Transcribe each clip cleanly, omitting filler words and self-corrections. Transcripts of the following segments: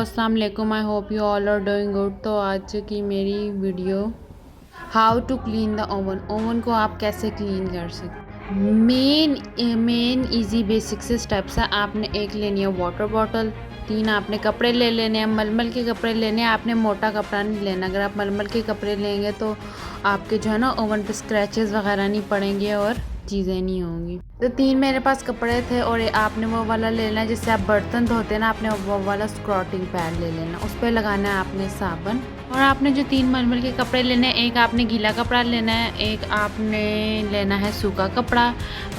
अस्सलाम वालेकुम। I hope you all are doing good. तो आज की मेरी video how to clean the oven को आप कैसे क्लीन कर सकते। मेन इजी बेसिक से स्टेप्स है। आपने एक लेनी है वाटर बॉटल, 3 आपने कपड़े ले लेने हैं, मलमल के कपड़े लेने हैं। आपने मोटा कपड़ा नहीं लेना। अगर आप मलमल के कपड़े लेंगे तो आपके जो है ना ओवन पे स्क्रैचेस वगैरह नहीं पड़ेंगे और चीज़ें नहीं होंगी। तो 3 मेरे पास कपड़े थे और आपने वो वाला लेना है जिससे आप बर्तन धोते हैं ना, आपने वो वाला स्क्रॉटिंग पैड ले लेना, उस पर लगाना है आपने साबुन। और आपने जो 3 मलमल के कपड़े लेने हैं, एक आपने गीला कपड़ा लेना है, एक आपने लेना है सूखा कपड़ा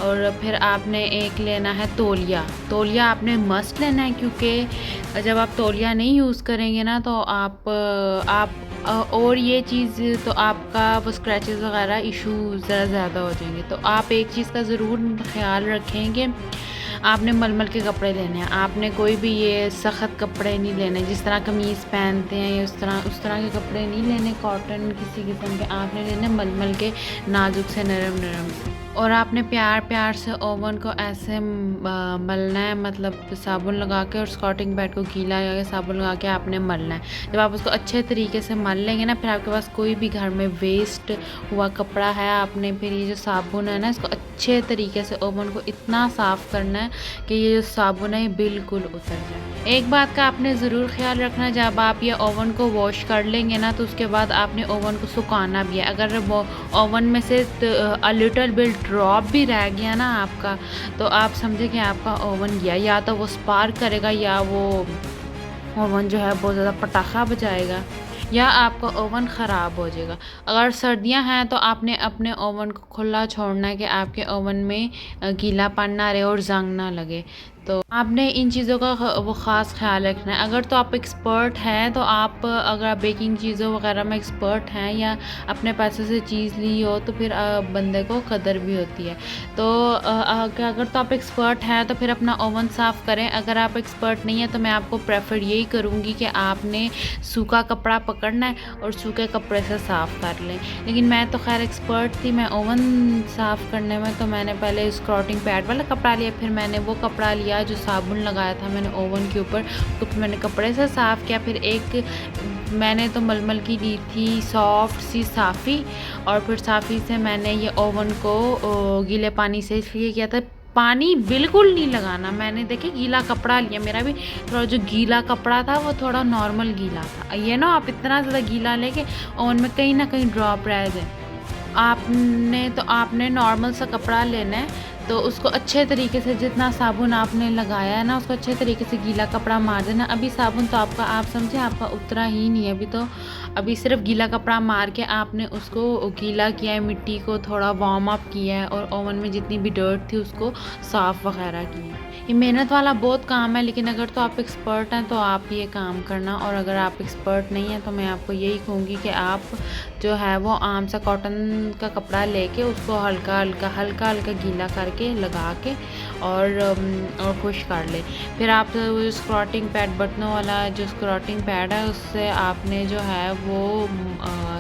और फिर आपने एक लेना है तौलिया आपने मस्ट लेना है, क्योंकि जब आप तौलिया नहीं यूज़ करेंगे ना तो आप और ये चीज़ तो आपका वो स्क्रैचेस वगैरह इशू ज़रा ज़्यादा हो जाएंगे। तो आप एक चीज़ का ज़रूर ख्याल रखें कि आपने मलमल के कपड़े लेने हैं। आपने कोई भी ये सख्त कपड़े नहीं लेने, जिस तरह कमीज़ पहनते हैं उस तरह के कपड़े नहीं लेने, कॉटन किसी किस्म के। आपने लेने मलमल के नाजुक से नरम से। और आपने प्यार से ओवन को ऐसे मलना है, मतलब साबुन लगा के और स्कॉटिंग पैड को गीला करके साबुन लगा के आपने मलना है। जब आप उसको अच्छे तरीके से मल लेंगे ना, फिर आपके पास कोई भी घर में वेस्ट हुआ कपड़ा है, आपने फिर ये जो साबुन है ना, इसको अच्छे तरीके से ओवन को इतना साफ़ करना है कि ये जो साबुन है ये बिल्कुल उतर जाए। एक बात का आपने ज़रूर ख्याल रखना, जब आप ये ओवन को वॉश कर लेंगे ना तो उसके बाद आपने ओवन को सुखाना भी है। अगर वो ओवन में से लिटिल बिट ड्रॉप भी रह गया ना आपका, तो आप समझे कि आपका ओवन गया, या तो वो स्पार्क करेगा या वो ओवन जो है बहुत ज़्यादा पटाखा बजाएगा या आपका ओवन ख़राब हो जाएगा। अगर सर्दियां हैं तो आपने अपने ओवन को खुला छोड़ना है कि आपके ओवन में गीलापन ना रहे और जंग ना लगे। तो आपने इन चीज़ों का वो ख़ास ख्याल रखना है। अगर तो आप एक्सपर्ट हैं तो आप अगर बेकिंग चीज़ों वगैरह में एक्सपर्ट हैं या अपने पैसे से चीज़ ली हो तो फिर बंदे को कदर भी होती है। तो अगर तो आप एक्सपर्ट हैं तो फिर अपना ओवन साफ़ करें। अगर आप एक्सपर्ट नहीं है तो मैं आपको प्रेफर यही करूँगी कि आपने सूखा कपड़ा पकड़ना है और सूखे कपड़े से साफ़ कर लें। लेकिन मैं तो खैर एक्सपर्ट थी, मैं ओवन साफ़ करने में, तो मैंने पहले स्क्रॉटिंग पैड वाला कपड़ा लिया, फिर मैंने वो कपड़ा लिया जो साबुन लगाया था मैंने ओवन के ऊपर, तो फिर मैंने कपड़े से साफ़ किया। फिर एक मैंने तो मलमल की ली थी सॉफ्ट सी साफ़ी, और फिर साफ़ी से मैंने ये ओवन को गीले पानी से इसलिए किया था, पानी बिल्कुल नहीं लगाना। मैंने देखे गीला कपड़ा लिया, मेरा भी थोड़ा जो गीला कपड़ा था वो थोड़ा नॉर्मल गीला था। ये ना आप इतना ज़्यादा गीला लेके ओवन में कहीं ना कहीं ड्रॉप रह जाए। आपने नॉर्मल सा कपड़ा लेना है, तो उसको अच्छे तरीके से जितना साबुन आपने लगाया है ना उसको अच्छे तरीके से गीला कपड़ा मार देना। अभी साबुन तो आपका आप समझे आपका उतरा ही नहीं है, अभी सिर्फ गीला कपड़ा मार के आपने उसको गीला किया है, मिट्टी को थोड़ा वार्म अप किया है और ओवन में जितनी भी डर्ट थी उसको साफ़ वगैरह की है। ये मेहनत वाला बहुत काम है, लेकिन अगर तो आप एक्सपर्ट हैं तो आप ये काम करना, और अगर आप एक्सपर्ट नहीं हैं तो मैं आपको यही कहूँगी कि आप जो है वो आम सा कॉटन का कपड़ा लेके उसको हल्का हल्का गीला करके लगा के और खुश कर ले। फिर आप स्क्रॉटिंग पैड, बटनों वाला जो स्क्रॉटिंग पैड है उससे आपने जो है वो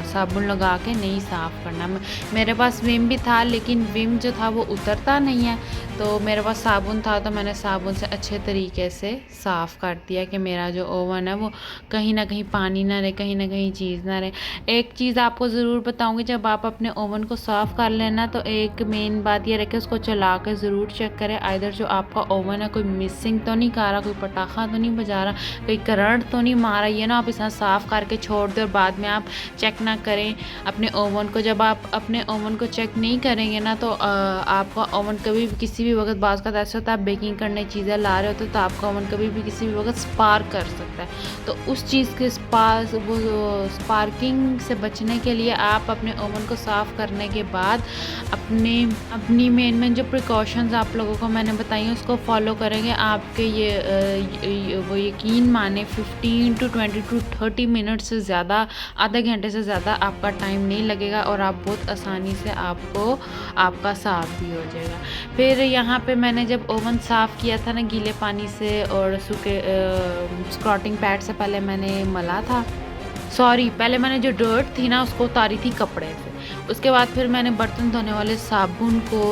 साबुन लगा के नहीं साफ़ करना। मेरे पास विम भी था, लेकिन विम जो था वो उतरता नहीं है, तो मेरे पास साबुन था तो मैंने साबुन से अच्छे तरीके से साफ़ कर दिया कि मेरा जो ओवन है वो कहीं ना कहीं पानी ना रहे, कहीं ना कहीं चीज़ ना रहे। एक चीज़ आपको ज़रूर बताऊंगी, जब आप अपने ओवन को साफ़ कर लेना तो एक मेन बात ये रखें, उसको चला कर ज़रूर चेक करें आइधर जो आपका ओवन है कोई मिसिंग तो नहीं कर रहा, कोई पटाखा तो नहीं बजा रहा, कोई करंट तो नहीं मारा। ये ना आप इस तरह साफ़ करके छोड़ दें और बाद में आप चेक ना करें अपने ओवन को। जब आप अपने ओवन को चेक नहीं करेंगे ना तो आपका ओवन कभी भी किसी भी वक्त, बाज़ का ऐसा होता है आप बेकिंग करने चीज़ें ला रहे होते तो आपका ओवन कभी भी किसी भी वक्त स्पार्क कर सकता है। तो उस चीज़ के स्पार्किंग से बचने के लिए आप अपने ओवन को साफ़ करने के बाद अपनी मेन जो प्रिकॉशंस आप लोगों को मैंने बताई हैं उसको फॉलो करेंगे, आपके वो यकीन माने 15 to 20 to 30 मिनट से ज़्यादा, आधे घंटे से ज़्यादा आपका टाइम नहीं लगेगा और आप बहुत आसानी से आपका साफ़ भी हो जाएगा। फिर यहाँ पे मैंने जब ओवन साफ़ किया था ना गीले पानी से और सूखे स्क्रॉटिंग पैड से, पहले मैंने मला था, पहले मैंने जो डर्ट थी ना उसको उतारी थी कपड़े से। उसके बाद फिर मैंने बर्तन धोने वाले साबुन को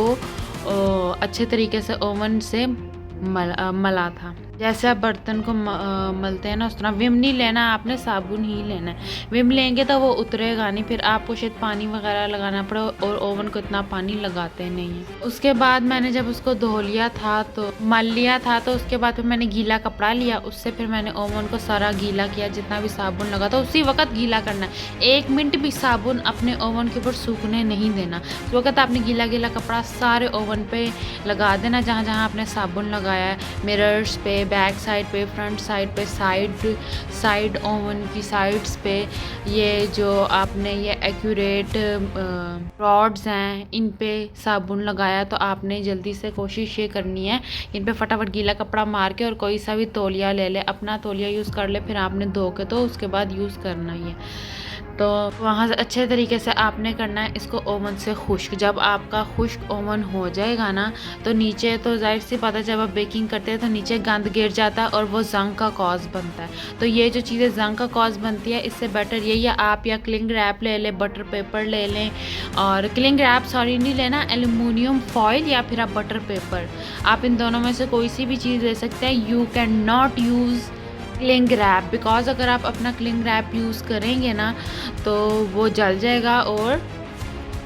अच्छे तरीके से ओवन से मला था। जैसे आप बर्तन को मलते हैं ना उस तरह विम नहीं लेना, आपने साबुन ही लेना है। विम लेंगे तो वो उतरेगा नहीं, फिर आपको शायद पानी वगैरह लगाना पड़े, और ओवन को इतना पानी लगाते नहीं है। उसके बाद मैंने जब उसको धो लिया था तो मल लिया था, तो उसके बाद फिर मैंने गीला कपड़ा लिया, उससे फिर मैंने ओवन को सारा गीला किया, जितना भी साबुन लगा था उसी वक्त गीला करना है। 1 मिनट भी साबुन अपने ओवन के ऊपर सूखने नहीं देना। उस वक्त आपने गीला गीला कपड़ा सारे ओवन पे लगा देना, जहाँ जहाँ आपने साबुन लगाया है, मिरर्स पे, बैक साइड पे, फ्रंट साइड पे, साइड ओवन की साइड्स पे। ये जो आपने ये एक्यूरेट रॉड्स हैं, इन पे साबुन लगाया, तो आपने जल्दी से कोशिश ये करनी है इन पे फटाफट गीला कपड़ा मार के, और कोई सा भी तौलिया ले ले, अपना तौलिया यूज़ कर ले, फिर आपने धो के तो उसके बाद यूज़ करना ही है। तो वहाँ से अच्छे तरीके से आपने करना है इसको ओवन से खुश्क। जब आपका खुश्क ओवन हो जाएगा ना, तो नीचे तो जाहिर सी बात है, जब आप बेकिंग करते हैं तो नीचे गंद गिर जाता है और वो जंग का कॉज बनता है। तो ये जो चीज़ें जंग का कॉज बनती है, इससे बेटर यही है आप या क्लिंग रैप ले लें, बटर पेपर ले लें, और क्लिंग रैप सॉरी नहीं लेना, एल्युमिनियम फॉइल या फिर आप बटर पेपर, आप इन दोनों में से कोई सी भी चीज़ ले सकते हैं। You can not use cling wrap, because अगर आप अपना क्लिंग रैप यूज़ करेंगे ना तो वो जल जाएगा और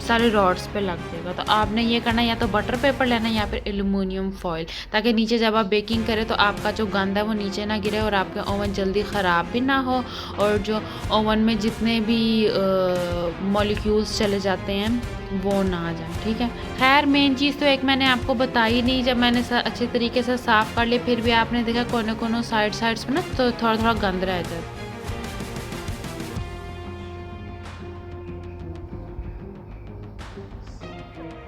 सारे रॉड्स पे लग जाएगा। तो आपने ये करना, या तो बटर पेपर लेना या फिर एल्युमिनियम फॉइल, ताकि नीचे जब आप बेकिंग करें तो आपका जो गंद है वो नीचे ना गिरे और आपके ओवन जल्दी ख़राब भी ना हो, और जो ओवन में जितने भी मॉलिक्यूल्स चले जाते हैं वो ना आ जाए। ठीक है, खैर मेन चीज़ तो एक मैंने आपको बताई नहीं, जब मैंने अच्छे तरीके से साफ़ कर लिया, फिर भी आपने देखा कोने कोने साइड्स में ना तो थोड़ा थोड़ा गंद रह जाता है।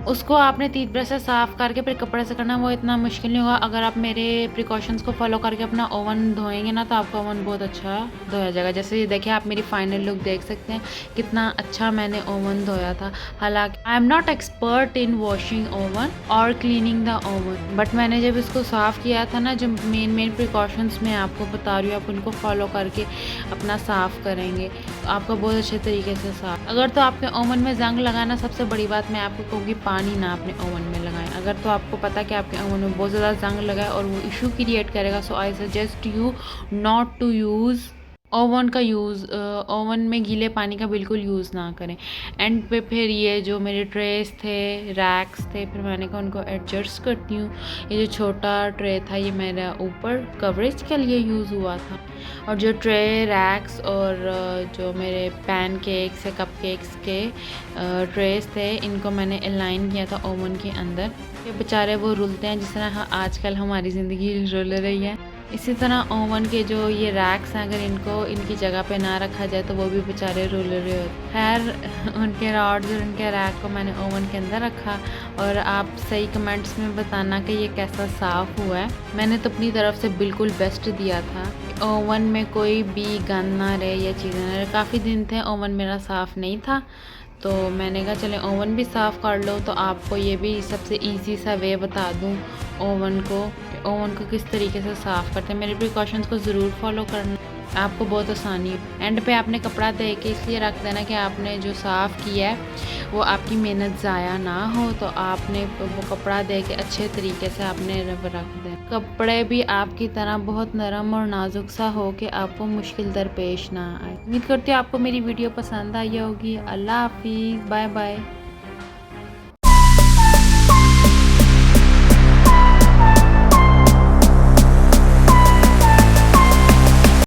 उसको आपने टूथब्रश से साफ़ करके फिर कपड़े से करना, वो इतना मुश्किल नहीं होगा। अगर आप मेरे प्रिकॉशंस को फॉलो करके अपना ओवन धोएंगे ना, तो आपका ओवन बहुत अच्छा धोया जाएगा। जैसे ये देखिए, आप मेरी फाइनल लुक देख सकते हैं कितना अच्छा मैंने ओवन धोया था। हालांकि I am not expert in washing oven और क्लीनिंग द ओवन, बट मैंने जब इसको साफ़ किया था ना, जो मेन प्रिकॉशंस मैं आपको बता रही हूँ, आप उनको फॉलो करके अपना साफ़ करेंगे तो आपका बहुत अच्छे तरीके से साफ़। अगर तो आपके ओवन में जंग लगाना, सबसे बड़ी बात मैं आपको कहूँगी, पानी ना अपने ओवन में लगाएं। अगर तो आपको पता कि आपके ओवन में बहुत ज़्यादा जंग लगा है और वो इशू क्रिएट करेगा, so I suggest you not to use oven का यूज़। ओवन में गीले पानी का बिल्कुल यूज़ ना करें। एंड पे फिर ये जो मेरे ट्रेस थे, रैक्स थे, फिर मैंने कहा उनको एडजस्ट करती हूँ। ये जो छोटा ट्रे था ये मेरा ऊपर कवरेज के लिए यूज़ हुआ था, और जो ट्रे, रैक्स और जो मेरे पैन केक्स या कप केक्स के ट्रेस थे, इनको मैंने अलाइन किया था ओवन के अंदर। ये बेचारे वो रुलते हैं जिस तरह आजकल हमारी ज़िंदगी रुल रही है। इसी तरह ओवन के जो ये रैक्स हैं, अगर इनको इनकी जगह पे ना रखा जाए तो वो भी बेचारे रुल रहे होते। खैर उनके रॉड्स और उनके रैक को मैंने ओवन के अंदर रखा, और आप सही कमेंट्स में बताना कि ये कैसा साफ़ हुआ है। मैंने तो अपनी तरफ से बिल्कुल बेस्ट दिया था, ओवन में कोई भी गंद ना रहे या चीज़ें ना रहे। काफ़ी दिन थे ओवन मेरा साफ़ नहीं था, तो मैंने कहा चले ओवन भी साफ़ कर लो, तो आपको ये भी सबसे इजी सा वे बता दूँ ओवन को किस तरीके से साफ़ करते हैं। मेरे प्रिकॉशंस को ज़रूर फॉलो करना, आपको बहुत आसानी है। एंड पे आपने कपड़ा दे के इसलिए रख देना कि आपने जो साफ़ किया है वो आपकी मेहनत ज़ाया ना हो, तो आपने वो कपड़ा दे के अच्छे तरीके से आपने रख दें। कपड़े भी आपकी तरह बहुत नरम और नाजुक सा हो कि आपको मुश्किल दरपेश ना आए। उम्मीद करती हूँ आपको मेरी वीडियो पसंद आई होगी। अल्लाह हाफिज़, बाय बाय।